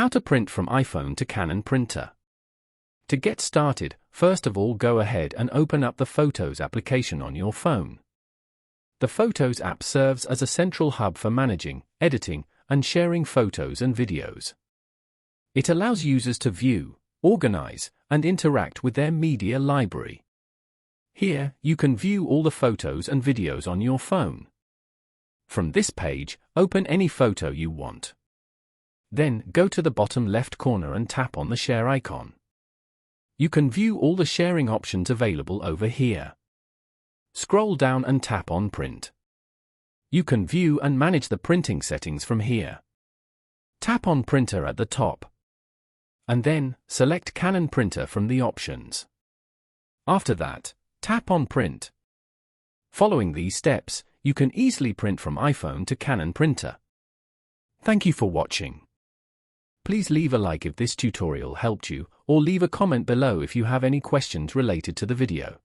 How to print from iPhone to Canon printer. To get started, first of all go ahead and open up the Photos application on your phone. The Photos app serves as a central hub for managing, editing, and sharing photos and videos. It allows users to view, organize, and interact with their media library. Here, you can view all the photos and videos on your phone. From this page, open any photo you want. Then, go to the bottom left corner and tap on the share icon. You can view all the sharing options available over here. Scroll down and tap on Print. You can view and manage the printing settings from here. Tap on Printer at the top. And then, select Canon Printer from the options. After that, tap on Print. Following these steps, you can easily print from iPhone to Canon printer. Thank you for watching. Please leave a like if this tutorial helped you, or leave a comment below if you have any questions related to the video.